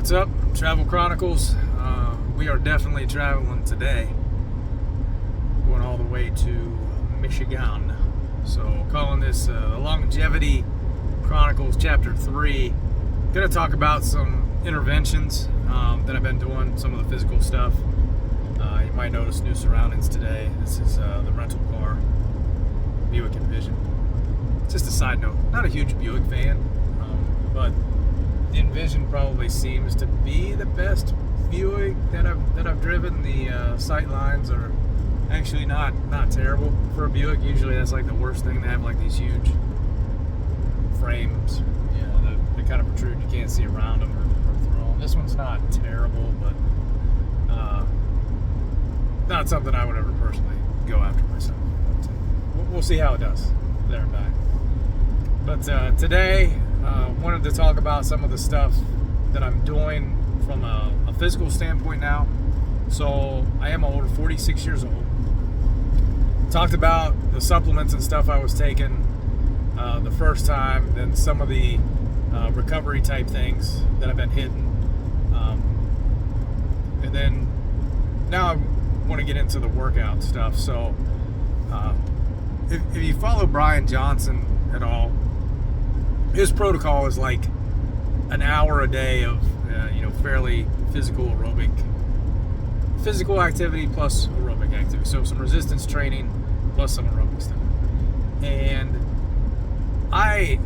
What's up, Travel Chronicles? We are definitely traveling today, going all the way to Michigan. So calling this the Longevity Chronicles Chapter 3. Going to talk about some interventions that I've been doing, some of the physical stuff. You might notice new surroundings today. This is the rental car, Buick Envision. Just a side note, not a huge Buick fan, but the Envision probably seems to be the best Buick that I've driven. The sight lines are actually not terrible for a Buick. Usually that's like the worst thing. They have like these huge frames, you know, that kind of protrude. You can't see around them or through them. This one's not terrible, but not something I would ever personally go after myself. But we'll see how it does there and back. But today, wanted to talk about some of the stuff that I'm doing from a physical standpoint now. So I am older, 46 years old. Talked about the supplements and stuff I was taking the first time, then some of the recovery type things that I've been hitting. And then now I want to get into the workout stuff. So if you follow Brian Johnson at all, his protocol is like an hour a day of fairly physical activity plus aerobic activity. So some resistance training plus some aerobic stuff. And I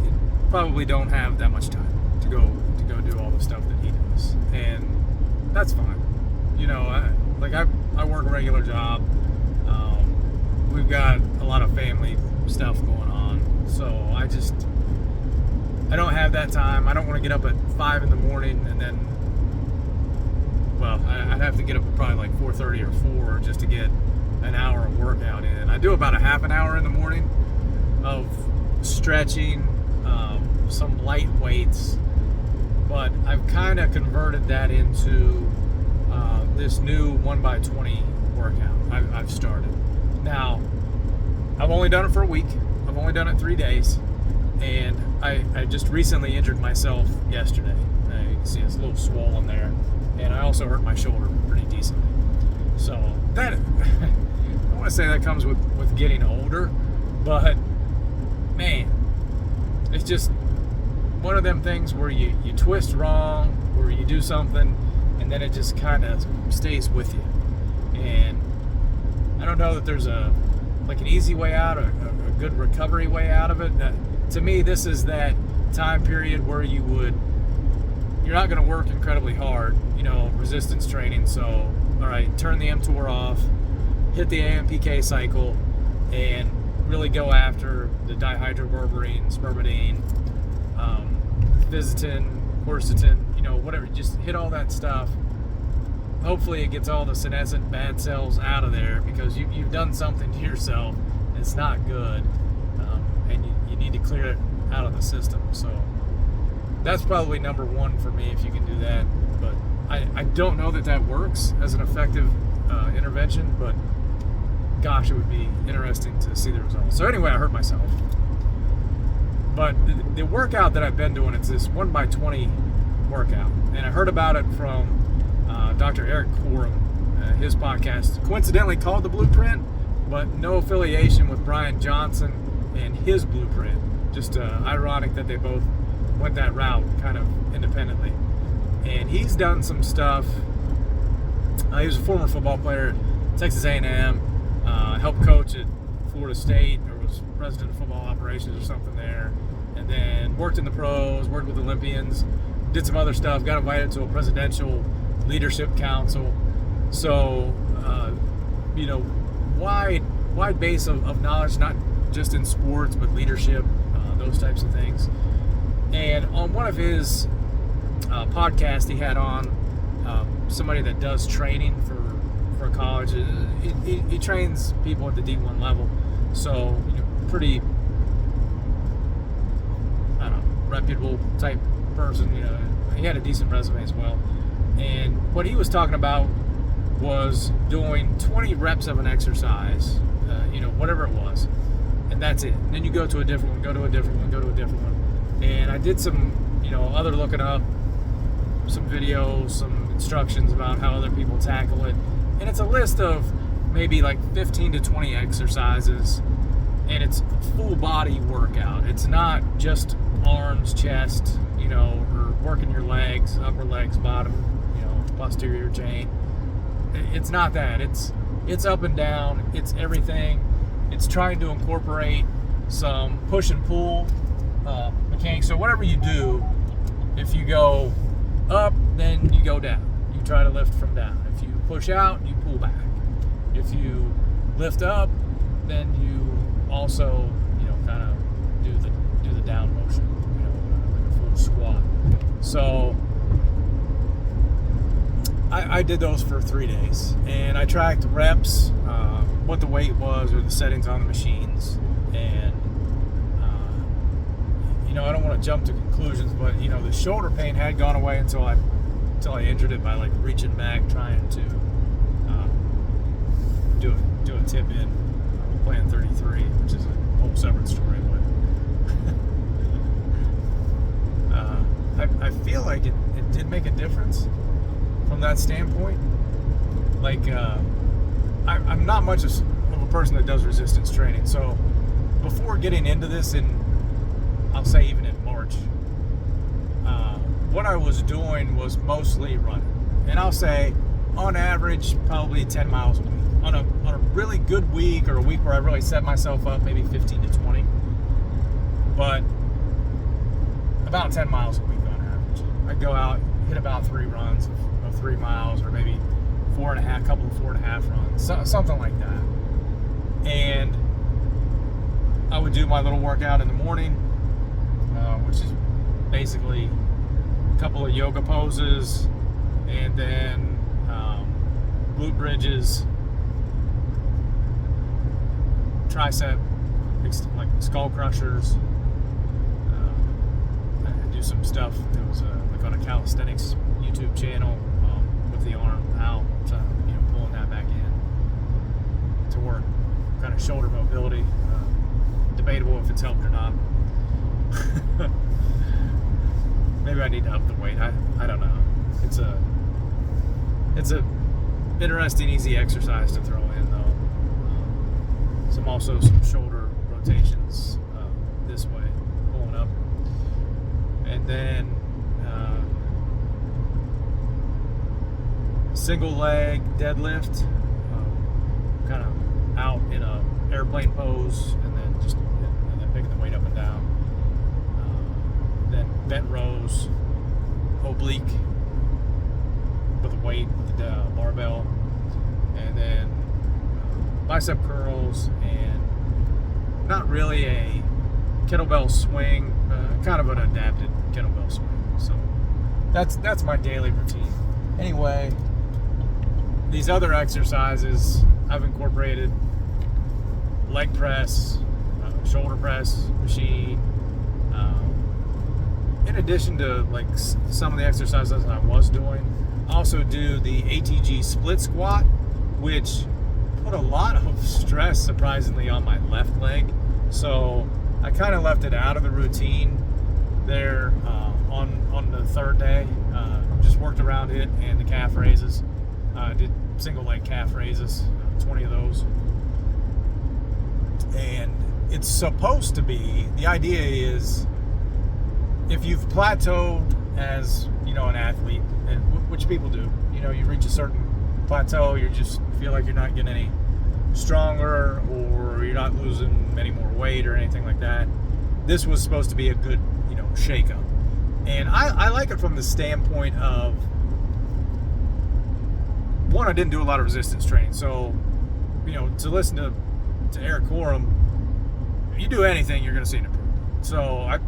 probably don't have that much time to go do all the stuff that he does, and that's fine. You know, I work a regular job. We've got a lot of family stuff going on, so I don't have that time. I don't want to get up at 5 in the morning and then, well, I'd have to get up at probably like 4:30 or 4 just to get an hour of workout in. I do about a half an hour in the morning of stretching, some light weights, but I've kind of converted that into this new 1x20 workout I've started. Now, I've only done it for a week. I've only done it 3 days. And I just recently injured myself yesterday. You can see it's a little swollen there. And I also hurt my shoulder pretty decently. So that, I want to say that comes with getting older. But, man, it's just one of them things where you twist wrong, where you do something, and then it just kind of stays with you. And I don't know that there's an easy way out or a good recovery way out of it. To me, this is that time period where you're not going to work incredibly hard, resistance training. So, all right, turn the mTOR off, hit the AMPK cycle, and really go after the dihydroberberine, spermidine, visitin, quercetin, whatever. Just hit all that stuff. Hopefully it gets all the senescent bad cells out of there, because you've done something to yourself. It's not good. And you need to clear it out of the system. So that's probably number one for me, if you can do that. But I don't know that works as an effective intervention, but gosh, it would be interesting to see the results. So anyway, I hurt myself. But the workout that I've been doing, it's this 1x20 workout. And I heard about it from Dr. Erik Korem, his podcast, coincidentally called The Blueprint, but no affiliation with Brian Johnson and his blueprint. Just ironic that they both went that route kind of independently. And he's done some stuff. He was a former football player at Texas A&M, helped coach at Florida State, or was president of football operations or something there, and then worked in the pros, worked with Olympians, did some other stuff, got invited to a presidential leadership council. So, wide base of knowledge, not just in sports, but leadership, those types of things. And on one of his podcasts, he had on somebody that does training for college. He trains people at the D1 level, so pretty, I don't know, reputable type person. He had a decent resume as well. And what he was talking about was doing 20 reps of an exercise, whatever it was, and that's it. And then you go to a different one, go to a different one, go to a different one. And I did some, other looking up, some videos, some instructions about how other people tackle it, and it's a list of maybe like 15 to 20 exercises, and it's a full body workout. It's not just arms, chest, or working your legs, upper legs, bottom, posterior chain. It's not that. It's up and down. It's everything. It's trying to incorporate some push and pull mechanics. So whatever you do, if you go up, then you go down. You try to lift from down. If you push out, you pull back. If you lift up, then you also, kind of do the down motion, like a full squat. So I did those for 3 days, and I tracked reps, what the weight was, or the settings on the machines, and I don't want to jump to conclusions, but the shoulder pain had gone away until I injured it by like reaching back trying to do a tip in playing 33, which is a whole separate story. But I feel like it did make a difference from that standpoint. Like I'm not much of a person that does resistance training, so before getting into this, I'll say even in March, what I was doing was mostly running, and I'll say on average probably 10 miles a week. On a really good week, or a week where I really set myself up, maybe 15 to 20, but about 10 miles a week on average. I'd go out, hit about 3 runs of 3 miles, or maybe 4.5, couple of 4.5 runs, something like that. And I would do my little workout in the morning, which is basically a couple of yoga poses, and then glute bridges, tricep, like skull crushers. I do some stuff that was like on a calisthenics YouTube channel with the arm out, pulling that back in to work kind of shoulder mobility. Debatable if it's helped or not. Maybe I need to up the weight. I don't know. It's a interesting, easy exercise to throw in though. Some shoulder rotations this way, pulling up, and then single leg deadlift, kind of out in a airplane pose, and then picking the weight up and down. Then bent rows, oblique with a weight with the barbell, and then bicep curls, and not really a kettlebell swing, kind of an adapted kettlebell swing. So that's my daily routine. Anyway, these other exercises I've incorporated: leg press, shoulder press machine. In addition to like some of the exercises I was doing, I also do the ATG split squat, which put a lot of stress, surprisingly, on my left leg. So I kind of left it out of the routine there on the third day. Just worked around it and the calf raises. Did single leg calf raises, 20 of those. And it's supposed to be, the idea is, if you've plateaued as, an athlete, and which people do, you reach a certain plateau, you just feel like you're not getting any stronger, or you're not losing any more weight or anything like that. This was supposed to be a good, shake-up. And I like it from the standpoint of, one, I didn't do a lot of resistance training. So, to listen to Erik Korem, if you do anything, you're going to see an improvement. So I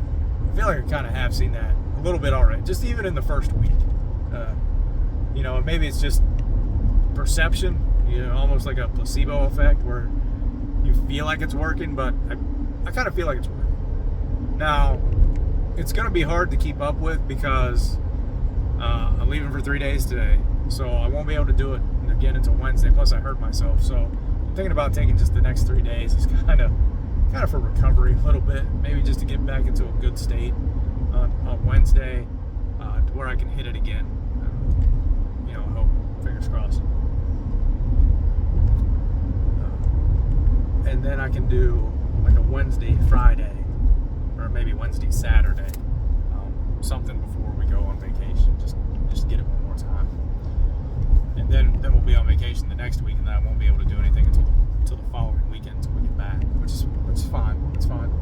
feel like I kind of have seen that a little bit already, just even in the first week. Maybe it's just perception, almost like a placebo effect where you feel like it's working, but I kind of feel like it's working. Now, it's going to be hard to keep up with because I'm leaving for 3 days today, so I won't be able to do it again until Wednesday. Plus, I hurt myself, so I'm thinking about taking just the next 3 days as kind of for recovery a little bit, maybe just to get back into a good state on Wednesday. to where I can hit it again. I hope, fingers crossed. And then I can do like a Wednesday, Friday, or maybe Wednesday, Saturday, something before we go on vacation, just get it one more time. And then we'll be on vacation the next week, and then I won't be able to do anything until the following weekend until we get back, which is fine. It's fine.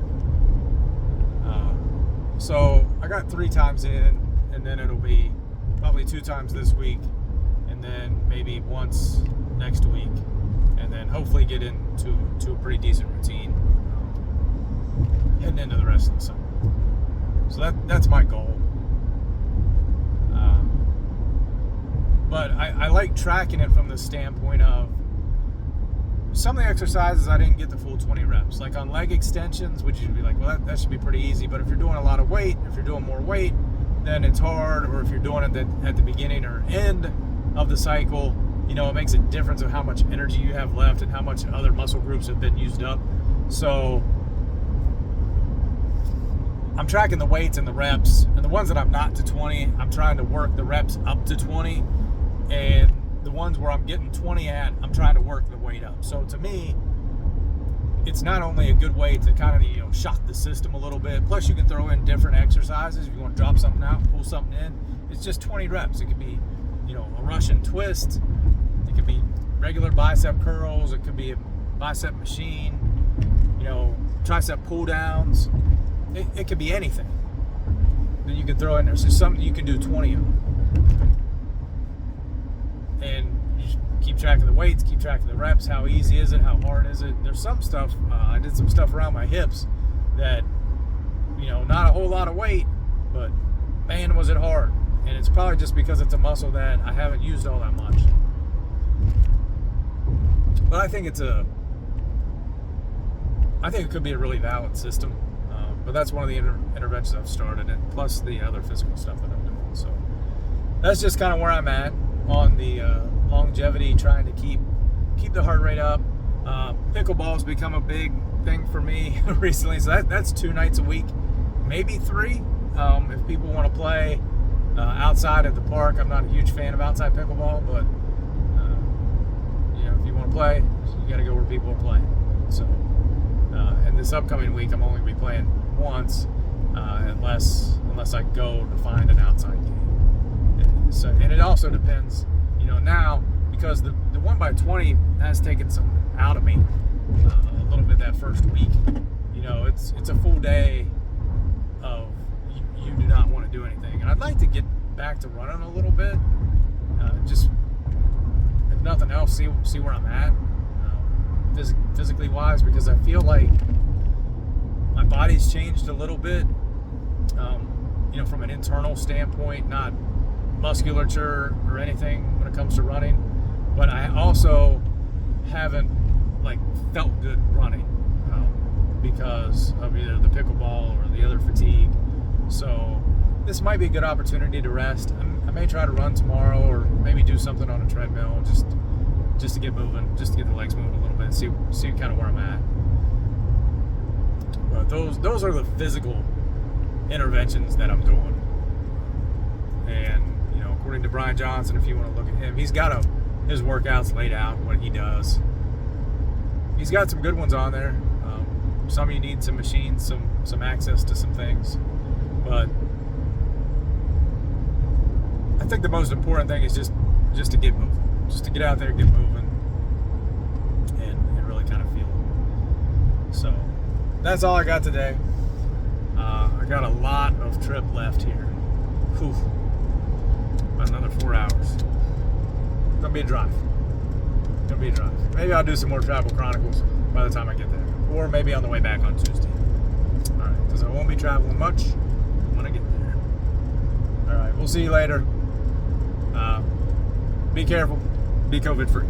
So I got 3 times in, and then it'll be probably 2 times this week, and then maybe once next week, and then hopefully get into a pretty decent routine heading into the rest of the summer. So that's my goal. But I like tracking it from the standpoint of some of the exercises I didn't get the full 20 reps. Like on leg extensions, which you'd be like, well, that should be pretty easy. But if you're doing a lot of weight, if you're doing more weight, then it's hard. Or if you're doing it at the beginning or end of the cycle, it makes a difference of how much energy you have left and how much other muscle groups have been used up. So I'm tracking the weights and the reps, and the ones that I'm not to 20, I'm trying to work the reps up to 20, and the ones where I'm getting 20 at, I'm trying to work the weight up. So to me, it's not only a good way to kind of shock the system a little bit, plus you can throw in different exercises. If you want to drop something out, pull something in, it's just 20 reps. It could be a Russian twist, it could be regular bicep curls, it could be a bicep machine, tricep pull downs. It could be anything that you could throw in there. So something you can do 20 of. And you just keep track of the weights, keep track of the reps. How easy is it? How hard is it? There's some stuff, I did some stuff around my hips that, not a whole lot of weight, but man, was it hard. And it's probably just because it's a muscle that I haven't used all that much. But I think it could be a really valid system. But that's one of the interventions I've started, and plus the other physical stuff that I'm doing. So that's just kind of where I'm at on the longevity, trying to keep the heart rate up. Pickleball's become a big thing for me recently, so that's 2 nights a week, maybe 3. If people want to play outside at the park, I'm not a huge fan of outside pickleball, but if you want to play, you got to go where people are playing. So, and this upcoming week, I'm only going to be playing once, unless I go to find an outside game. So, and it also depends, now, because the 1x20 has taken some out of me a little bit that first week. It's a full day of you do not want to do anything, and I'd like to get back to running a little bit, just if nothing else, see where I'm at physically wise, because I feel like my body's changed a little bit, from an internal standpoint, not musculature or anything when it comes to running, but I also haven't felt good running because of either the pickleball or the other fatigue. So this might be a good opportunity to rest. I may try to run tomorrow, or maybe do something on a treadmill just to get moving, just to get the legs moving a little bit, see kind of where I'm at. But those are the physical interventions that I'm doing. And according to Brian Johnson, if you want to look at him, he's got his workouts laid out, what he does. He's got some good ones on there. Some you need some machines, some access to some things, but I think the most important thing is just to get moving, just to get out there, get moving, and really kind of feel it. So that's all I got today. I got a lot of trip left here. Whew. About another 4 hours. Gonna be a drive. Maybe I'll do some more Travel Chronicles by the time I get there, or maybe on the way back on Tuesday. All right, because I won't be traveling much when I get there. All right, we'll see you later. Be careful. Be COVID free.